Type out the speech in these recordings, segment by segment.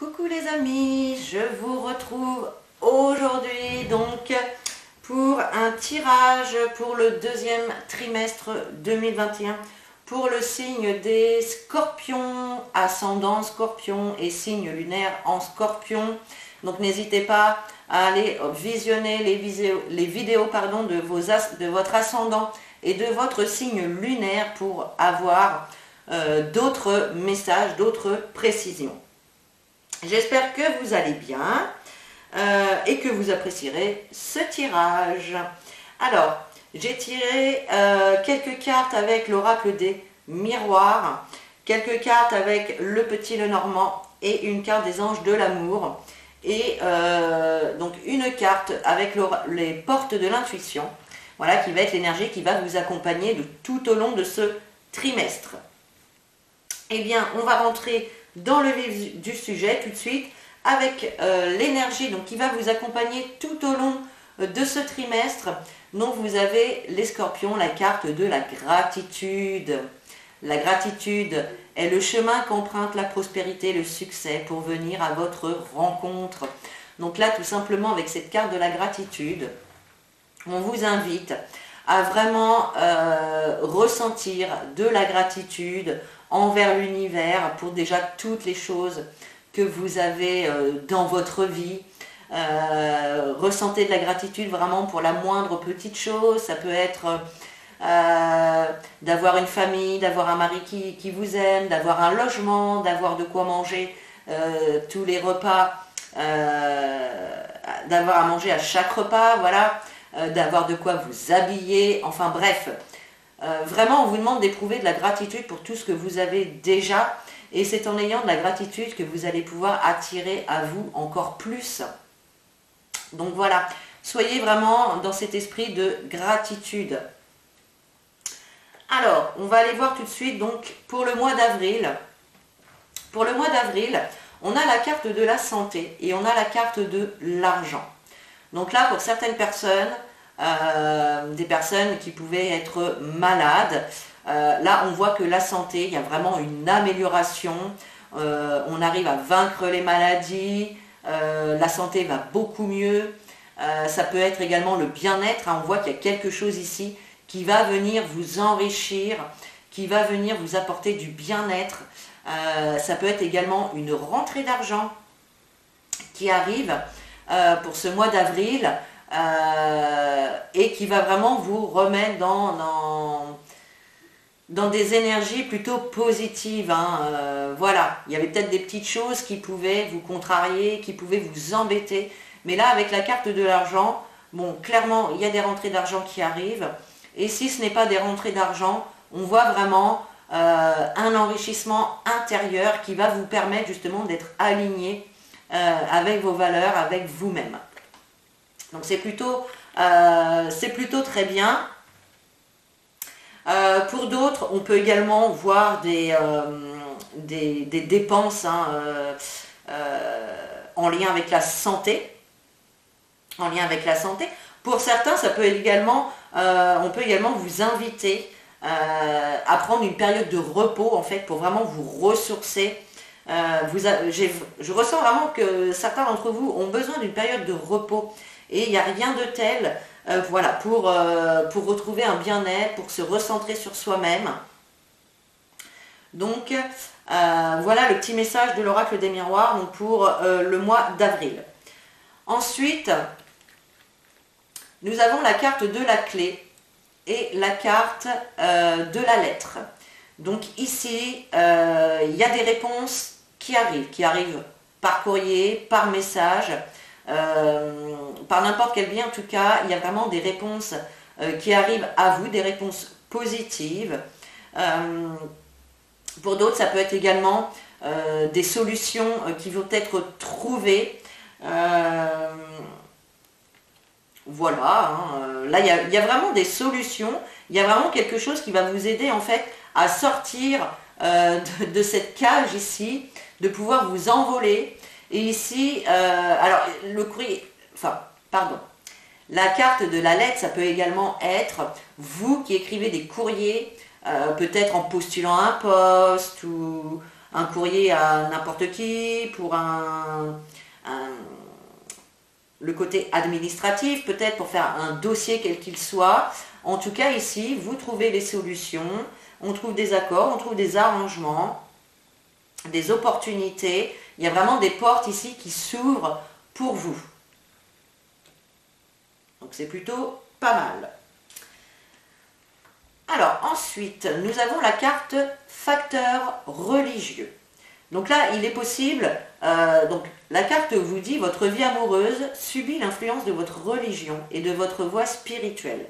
Coucou les amis, je vous retrouve aujourd'hui donc pour un tirage pour le deuxième trimestre 2021 pour le signe des scorpions, ascendant scorpion et signe lunaire en scorpion. Donc n'hésitez pas à aller visionner les vidéos de votre ascendant et de votre signe lunaire pour avoir d'autres messages, d'autres précisions. J'espère que vous allez bien et que vous apprécierez ce tirage. Alors, j'ai tiré quelques cartes avec l'oracle des miroirs, quelques cartes avec le petit Lenormand et une carte des anges de l'amour. Et donc une carte avec les portes de l'intuition, voilà, qui va être l'énergie qui va vous accompagner tout au long de ce trimestre. Eh bien, on va rentrer dans le vif du sujet tout de suite avec l'énergie qui va vous accompagner tout au long de ce trimestre. Donc vous avez les scorpions, la carte de la gratitude. La gratitude est le chemin qu'emprunte la prospérité, le succès pour venir à votre rencontre. Donc là, tout simplement, avec cette carte de la gratitude, on vous invite à vraiment ressentir de la gratitude envers l'univers pour déjà toutes les choses que vous avez dans votre vie. Ressentez de la gratitude vraiment pour la moindre petite chose. Ça peut être d'avoir une famille, d'avoir un mari qui vous aime, d'avoir un logement, d'avoir de quoi manger tous les repas, d'avoir à manger à chaque repas, voilà, d'avoir de quoi vous habiller, enfin bref. Vraiment, on vous demande d'éprouver de la gratitude pour tout ce que vous avez déjà, et c'est en ayant de la gratitude que vous allez pouvoir attirer à vous encore plus. Donc voilà, soyez vraiment dans cet esprit de gratitude. Alors, on va aller voir tout de suite donc pour le mois d'avril. Pour le mois d'avril, on a la carte de la santé et on a la carte de l'argent. Donc là, pour certaines personnes, des personnes qui pouvaient être malades, là on voit que la santé, il y a vraiment une amélioration, on arrive à vaincre les maladies, la santé va beaucoup mieux, ça peut être également le bien-être, on voit qu'il y a quelque chose ici qui va venir vous enrichir, qui va venir vous apporter du bien-être, ça peut être également une rentrée d'argent qui arrive pour ce mois d'avril, et qui va vraiment vous remettre dans des énergies plutôt positives. Voilà, il y avait peut-être des petites choses qui pouvaient vous contrarier, qui pouvaient vous embêter. Mais là, avec la carte de l'argent, bon, clairement, il y a des rentrées d'argent qui arrivent. Et si ce n'est pas des rentrées d'argent, on voit vraiment un enrichissement intérieur qui va vous permettre justement d'être aligné avec vos valeurs, avec vous-même. Donc c'est plutôt très bien. Pour d'autres, on peut également voir des dépenses en lien avec la santé. En lien avec la santé. Pour certains, ça peut également, on peut également vous inviter à prendre une période de repos en fait pour vraiment vous ressourcer. Je ressens vraiment que certains d'entre vous ont besoin d'une période de repos. Et il n'y a rien de tel voilà, pour retrouver un bien-être, pour se recentrer sur soi-même. Donc, voilà le petit message de l'oracle des miroirs donc pour le mois d'avril. Ensuite, nous avons la carte de la clé et la carte de la lettre. Donc ici, il y a des réponses qui arrivent par courrier, par message, par n'importe quel biais. En tout cas, il y a vraiment des réponses qui arrivent à vous, des réponses positives. Pour d'autres, ça peut être également des solutions qui vont être trouvées. Voilà, là il y a vraiment des solutions, il y a vraiment quelque chose qui va vous aider en fait à sortir de cette cage ici, de pouvoir vous envoler. Et ici, alors le courrier, la carte de la lettre, ça peut également être vous qui écrivez des courriers, peut-être en postulant un poste ou un courrier à n'importe qui, pour le côté administratif, peut-être pour faire un dossier quel qu'il soit. En tout cas, ici, vous trouvez les solutions, on trouve des accords, on trouve des arrangements, des opportunités. Il y a vraiment des portes ici qui s'ouvrent pour vous. Donc c'est plutôt pas mal. Alors ensuite, nous avons la carte facteur religieux. Donc là, il est possible, donc la carte vous dit, votre vie amoureuse subit l'influence de votre religion et de votre voie spirituelle.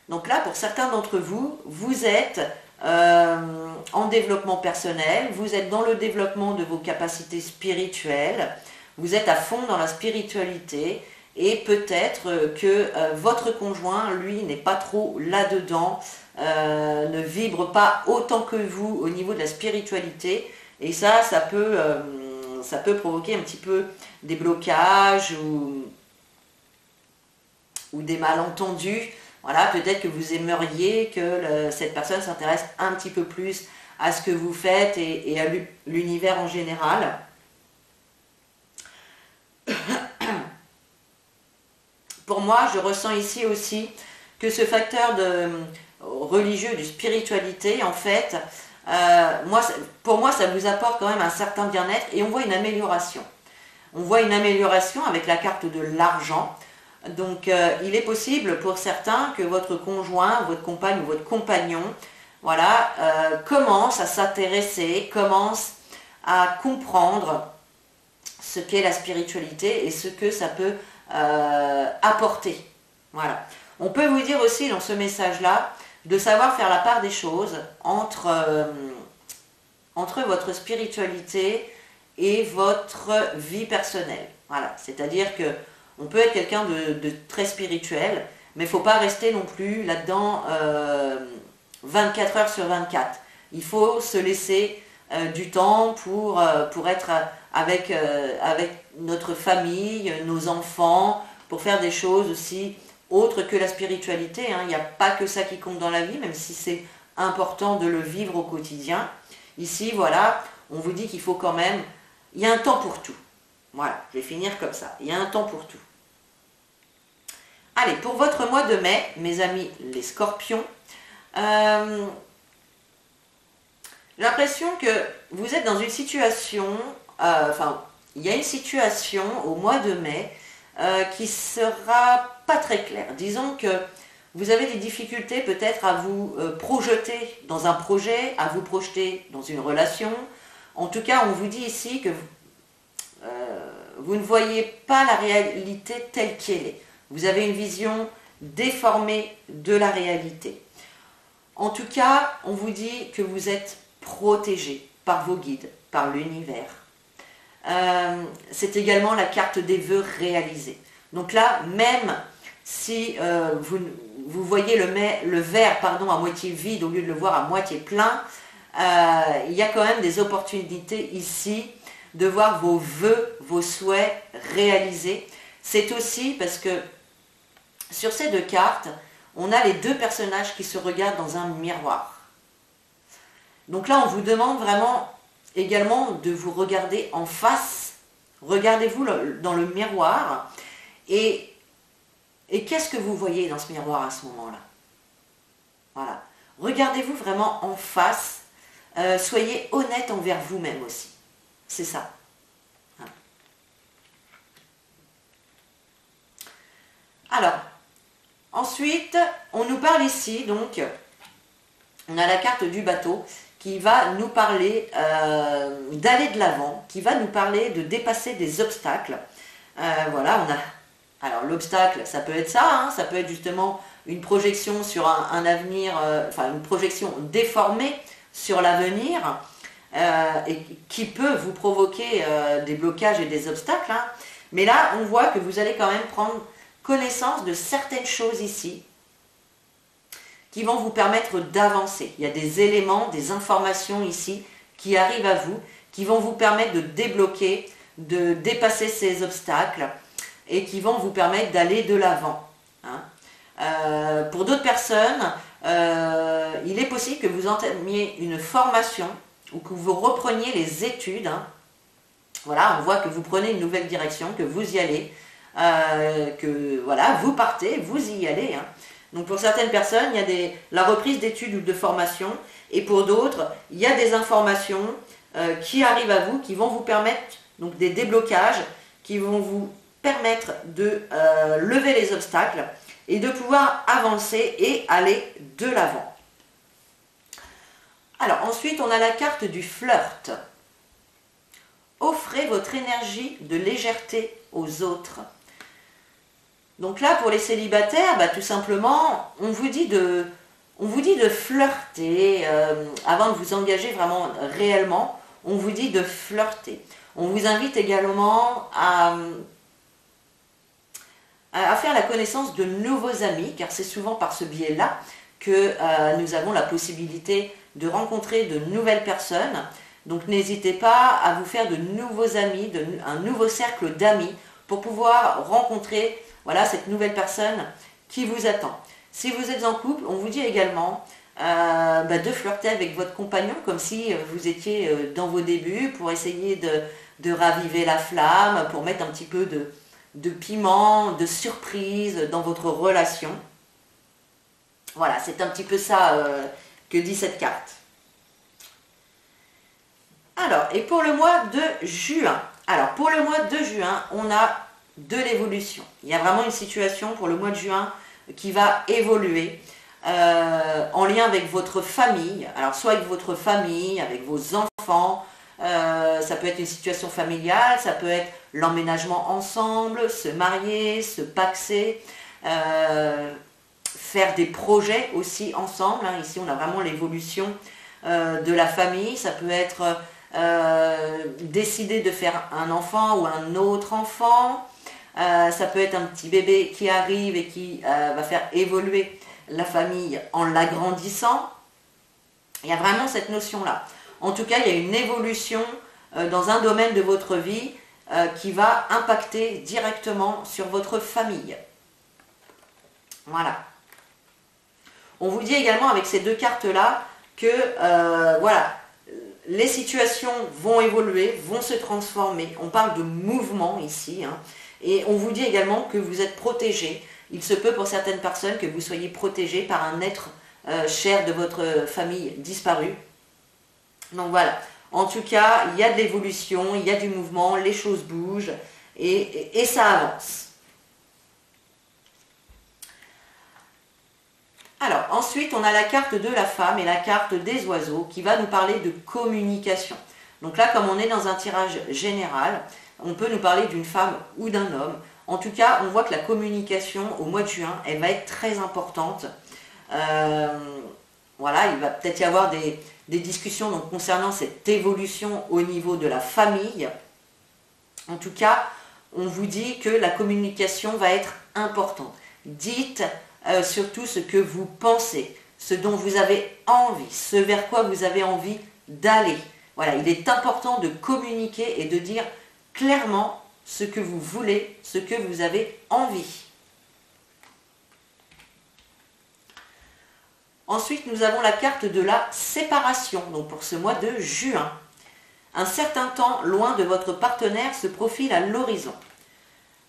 Donc là, pour certains d'entre vous, vous êtes en développement personnel, vous êtes dans le développement de vos capacités spirituelles, vous êtes à fond dans la spiritualité, et peut-être que votre conjoint, lui, n'est pas trop là-dedans, ne vibre pas autant que vous au niveau de la spiritualité, et ça peut provoquer un petit peu des blocages ou des malentendus. Voilà, peut-être que vous aimeriez que cette personne s'intéresse un petit peu plus à ce que vous faites et à l'univers en général. Pour moi, je ressens ici aussi que ce facteur religieux, de spiritualité, en fait, pour moi, ça vous apporte quand même un certain bien-être et on voit une amélioration. On voit une amélioration avec la carte de l'argent. Donc, il est possible pour certains que votre conjoint, votre compagne ou votre compagnon, voilà, commence à s'intéresser, commence à comprendre ce qu'est la spiritualité et ce que ça peut apporter. Voilà. On peut vous dire aussi dans ce message-là de savoir faire la part des choses entre votre spiritualité et votre vie personnelle. Voilà. C'est-à-dire que on peut être quelqu'un de très spirituel, mais il ne faut pas rester non plus là-dedans 24 heures sur 24. Il faut se laisser du temps pour être avec notre famille, nos enfants, pour faire des choses aussi autres que la spiritualité. Hein. Il n'y a pas que ça qui compte dans la vie, même si c'est important de le vivre au quotidien. Ici, voilà, on vous dit qu'il faut quand même... Il y a un temps pour tout. Voilà, je vais finir comme ça. Il y a un temps pour tout. Allez, pour votre mois de mai, mes amis les scorpions, j'ai l'impression que vous êtes dans une situation, il y a une situation au mois de mai qui sera pas très claire. Disons que vous avez des difficultés peut-être à vous projeter dans un projet, à vous projeter dans une relation. En tout cas, on vous dit ici que vous ne voyez pas la réalité telle qu'elle est. Vous avez une vision déformée de la réalité. En tout cas, on vous dit que vous êtes protégé par vos guides, par l'univers. C'est également la carte des vœux réalisés. Donc là, même si vous voyez le verre à moitié vide au lieu de le voir à moitié plein, il y a quand même des opportunités ici de voir vos vœux, vos souhaits réalisés. C'est aussi parce que sur ces deux cartes, on a les deux personnages qui se regardent dans un miroir. Donc là, on vous demande vraiment également de vous regarder en face. Regardez-vous dans le miroir et qu'est-ce que vous voyez dans ce miroir à ce moment-là? Voilà. Regardez-vous vraiment en face. Soyez honnête envers vous-même aussi. C'est ça. Alors, ensuite, on nous parle ici, donc, on a la carte du bateau qui va nous parler d'aller de l'avant, qui va nous parler de dépasser des obstacles. Voilà, on a... Alors, l'obstacle, ça peut être ça, hein, ça peut être justement une projection sur un avenir, une projection déformée sur l'avenir, et qui peut vous provoquer des blocages et des obstacles. Hein. Mais là, on voit que vous allez quand même prendre connaissance de certaines choses ici qui vont vous permettre d'avancer. Il y a des éléments, des informations ici qui arrivent à vous, qui vont vous permettre de débloquer, de dépasser ces obstacles et qui vont vous permettre d'aller de l'avant. Hein. Pour d'autres personnes, il est possible que vous entamiez une formation ou que vous repreniez les études. Hein. Voilà, on voit que vous prenez une nouvelle direction, que vous y allez, que voilà, vous partez, vous y allez. Hein. Donc pour certaines personnes, il y a la reprise d'études ou de formation, et pour d'autres, il y a des informations qui arrivent à vous, qui vont vous permettre, donc des déblocages, qui vont vous permettre de lever les obstacles et de pouvoir avancer et aller de l'avant. Alors ensuite, on a la carte du flirt. Offrez votre énergie de légèreté aux autres. Donc là, pour les célibataires, tout simplement, on vous dit de flirter, avant de vous engager vraiment réellement, on vous dit de flirter. On vous invite également à faire la connaissance de nouveaux amis, car c'est souvent par ce biais-là que nous avons la possibilité de rencontrer de nouvelles personnes. Donc n'hésitez pas à vous faire de nouveaux amis, un nouveau cercle d'amis pour pouvoir rencontrer cette nouvelle personne qui vous attend. Si vous êtes en couple, on vous dit également de flirter avec votre compagnon comme si vous étiez dans vos débuts pour essayer de raviver la flamme, pour mettre un petit peu de piment, de surprise dans votre relation. Voilà, c'est un petit peu ça que dit cette carte. Alors, et pour le mois de juin, on a de l'évolution. Il y a vraiment une situation pour le mois de juin qui va évoluer en lien avec votre famille. Alors, soit avec votre famille, avec vos enfants, ça peut être une situation familiale, ça peut être l'emménagement ensemble, se marier, se paxer, faire des projets aussi ensemble. Hein. Ici, on a vraiment l'évolution de la famille. Ça peut être décider de faire un enfant ou un autre enfant. Ça peut être un petit bébé qui arrive et qui va faire évoluer la famille en l'agrandissant. Il y a vraiment cette notion-là. En tout cas, il y a une évolution dans un domaine de votre vie qui va impacter directement sur votre famille. Voilà. On vous dit également avec ces deux cartes-là que les situations vont évoluer, vont se transformer. On parle de mouvement ici. Hein, et on vous dit également que vous êtes protégé. Il se peut pour certaines personnes que vous soyez protégé par un être cher de votre famille disparu. Donc voilà. En tout cas, il y a de l'évolution, il y a du mouvement, les choses bougent et ça avance. Alors, ensuite, on a la carte de la femme et la carte des oiseaux qui va nous parler de communication. Donc là, comme on est dans un tirage général, on peut nous parler d'une femme ou d'un homme. En tout cas, on voit que la communication au mois de juin, elle va être très importante. Voilà, il va peut-être y avoir des discussions donc, concernant cette évolution au niveau de la famille. En tout cas, on vous dit que la communication va être importante. Dites surtout ce que vous pensez, ce dont vous avez envie, ce vers quoi vous avez envie d'aller. Voilà, il est important de communiquer et de dire clairement ce que vous voulez, ce que vous avez envie. Ensuite, nous avons la carte de la séparation, donc pour ce mois de juin. Un certain temps loin de votre partenaire se profile à l'horizon.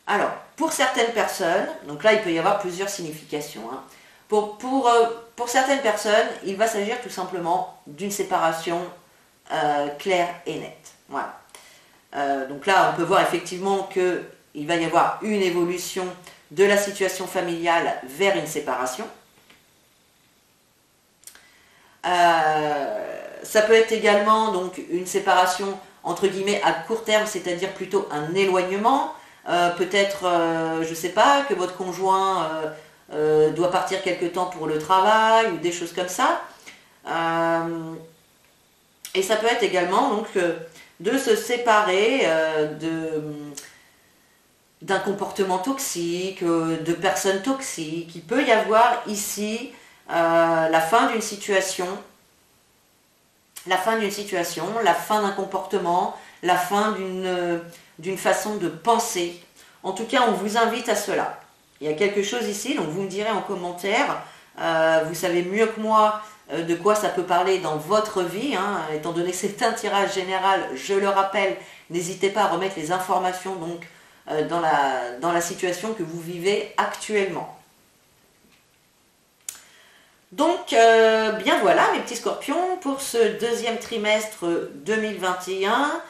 Alors, pour certaines personnes, donc là il peut y avoir plusieurs significations, hein. Pour certaines personnes, il va s'agir tout simplement d'une séparation claire et nette. Voilà. Donc là, on peut voir effectivement qu'il va y avoir une évolution de la situation familiale vers une séparation. Ça peut être également donc, une séparation entre guillemets à court terme, c'est-à-dire plutôt un éloignement. Peut-être, je ne sais pas, que votre conjoint doit partir quelque temps pour le travail ou des choses comme ça. Et ça peut être également donc, de se séparer d'un comportement toxique, de personnes toxiques. Il peut y avoir ici la fin d'une situation, la fin d'un comportement, la fin d'une façon de penser. En tout cas, on vous invite à cela. Il y a quelque chose ici, donc vous me direz en commentaire, vous savez mieux que moi de quoi ça peut parler dans votre vie, hein, étant donné que c'est un tirage général, je le rappelle, n'hésitez pas à remettre les informations donc, dans la situation que vous vivez actuellement. Donc, bien voilà mes petits scorpions pour ce deuxième trimestre 2021.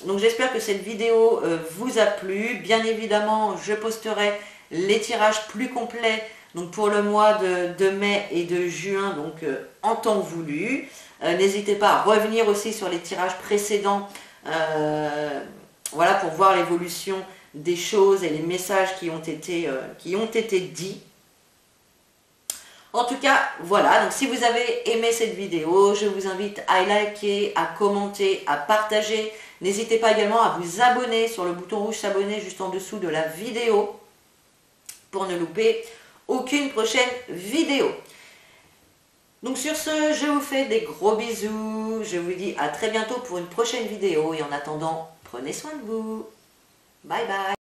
Donc j'espère que cette vidéo vous a plu. Bien évidemment, je posterai les tirages plus complets donc pour le mois de mai et de juin, donc en temps voulu. N'hésitez pas à revenir aussi sur les tirages précédents, voilà, pour voir l'évolution des choses et les messages qui ont été dits. En tout cas, voilà, donc si vous avez aimé cette vidéo, je vous invite à liker, à commenter, à partager. N'hésitez pas également à vous abonner sur le bouton rouge s'abonner juste en dessous de la vidéo pour ne louper aucune prochaine vidéo. Donc sur ce, je vous fais des gros bisous. Je vous dis à très bientôt pour une prochaine vidéo et en attendant, prenez soin de vous. Bye bye.